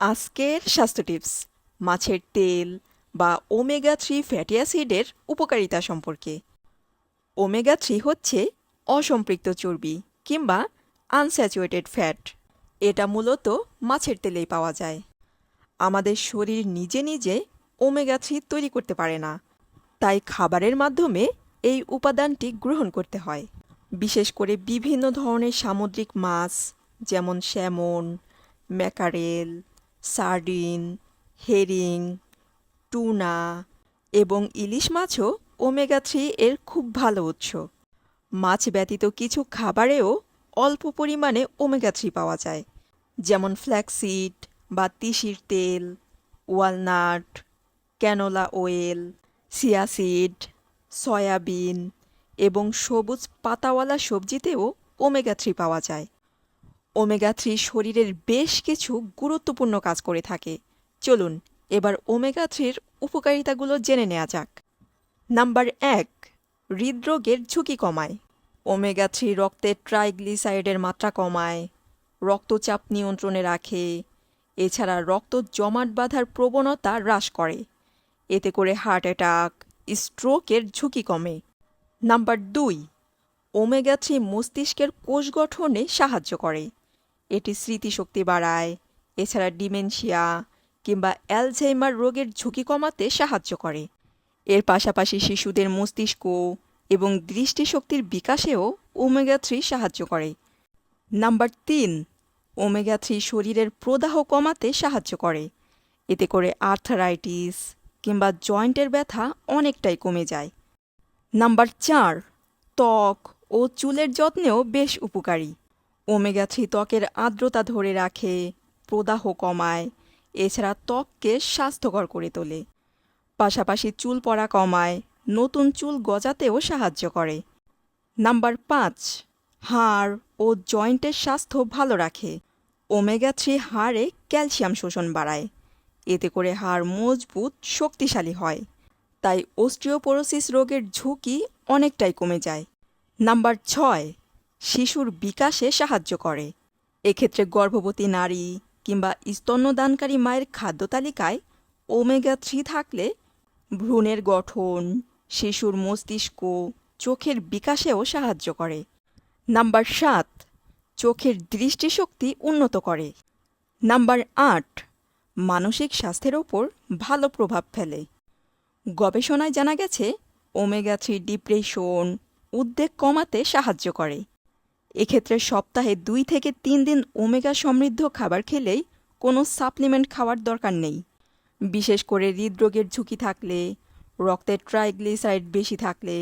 আজকের স্বাস্থ্য টিপস মাছের তেল বা ওমেগা 3 ফ্যাটি অ্যাসিডের উপকারিতা সম্পর্কে। ওমেগা 3 হচ্ছে অসম্পৃক্ত চর্বি কিংবা আনস্যাচুরেটেড ফ্যাট। এটা মূলত মাছের তেলেই পাওয়া যায়। আমাদের শরীর নিজে নিজে ওমেগা 3 তৈরি করতে পারে না, তাই খাবারের মাধ্যমে এই উপাদানটি গ্রহণ করতে হয়। বিশেষ করে বিভিন্ন ধরনের সামুদ্রিক মাছ যেমন salmon, mackerel, sardine, herring, tuna এবং ইলিশ মাছও ওমেগা 3 এর খুব ভালো উৎস। মাছ ব্যতীত কিছু খাবারেও অল্প পরিমাণে ওমেগা 3 পাওয়া যায়, যেমন ফ্ল্যাক্সিড বা তিসির তেল, walnut, canola oil, chia seed, soybean এবং সবুজ পাতাওয়ালা সবজিতেও ওমেগা 3 পাওয়া যায়। ওমেগা 3 শরীরের বেশ কিছু গুরুত্বপূর্ণ কাজ করে থাকে। চলুন এবার ওমেগা 3 উপকারিতাগুলো জেনে নেওয়া যাক। নাম্বার 1, হৃদরোগের ঝুঁকি কমায়। ওমেগা 3 রক্তে ট্রাইগ্লিসারাইডের মাত্রা কমায়, রক্তচাপ নিয়ন্ত্রণে রাখে, এছাড়া রক্ত জমাট বাঁধার প্রবণতা হ্রাস করে। এতে করে হার্ট অ্যাটাক, স্ট্রোকের ঝুঁকি কমে। নাম্বার 2, ওমেগা 3 মস্তিষ্কের কোষ গঠনে সাহায্য করে। এটি স্মৃতিশক্তি বাড়ায়, এছাড়া ডিমেনশিয়া কিংবা অ্যালঝেইমার রোগের ঝুঁকি কমাতে সাহায্য করে। এর পাশাপাশি শিশুদের মস্তিষ্ক এবং দৃষ্টিশক্তির বিকাশেও ওমেগা 3 সাহায্য করে। নাম্বার 3, ওমেগা 3 শরীরের প্রদাহ কমাতে সাহায্য করে। এতে করে আর্থারাইটিস কিংবা জয়েন্টের ব্যথা অনেকটাই কমে যায়। নাম্বার 4, ত্বক ও চুলের যত্নেও বেশ উপকারী। ওমেগা 3 ত্বকের আর্দ্রতা ধরে রাখে, প্রদাহ কমায়, এছাড়া ত্বককে স্বাস্থ্যকর করে তোলে। পাশাপাশি চুল পড়া কমায়, নতুন চুল গজাতেও সাহায্য করে। নাম্বার 5, হাড় ও জয়েন্টের স্বাস্থ্য ভালো রাখে। ওমেগা 3 হাড়ে ক্যালসিয়াম শোষণ বাড়ায়। এতে করে হাড় মজবুত, শক্তিশালী হয়। তাই অস্টিওপোরোসিস রোগের ঝুঁকি অনেকটাই কমে যায়। নাম্বার 6, শিশুর বিকাশে সাহায্য করে। এক্ষেত্রে গর্ভবতী নারী কিংবা স্তন্যদানকারী মায়ের খাদ্য তালিকায় ওমেগা 3 থাকলে ভ্রূণের গঠন, শিশুর মস্তিষ্ক, চোখের বিকাশেও সাহায্য করে। নাম্বার 7, চোখের দৃষ্টিশক্তি উন্নত করে। নাম্বার 8, মানসিক স্বাস্থ্যের ওপর ভালো প্রভাব ফেলে। গবেষণায় জানা গেছে ওমেগা 3 ডিপ্রেশন, উদ্বেগ কমাতে সাহায্য করে। এক্ষেত্রে সপ্তাহে 2 থেকে 3 দিন ওমেগা সমৃদ্ধ খাবার খেলেই কোনো সাপ্লিমেন্ট খাওয়ার দরকার নেই। বিশেষ করে হৃদরোগের ঝুঁকি থাকলে, রক্তে ট্রাইগ্লিসারাইড বেশি থাকলে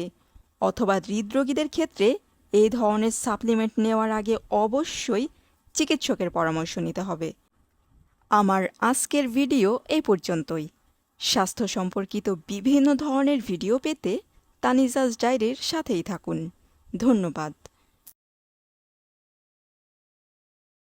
অথবা হৃদরোগীদের ক্ষেত্রে এই ধরনের সাপ্লিমেন্ট নেওয়ার আগে অবশ্যই চিকিৎসকের পরামর্শ নিতে হবে। আমার আজকের ভিডিও এই পর্যন্তই। স্বাস্থ্য সম্পর্কিত বিভিন্ন ধরনের ভিডিও পেতে তানিজাস ডায়েরির সাথেই থাকুন। ধন্যবাদ।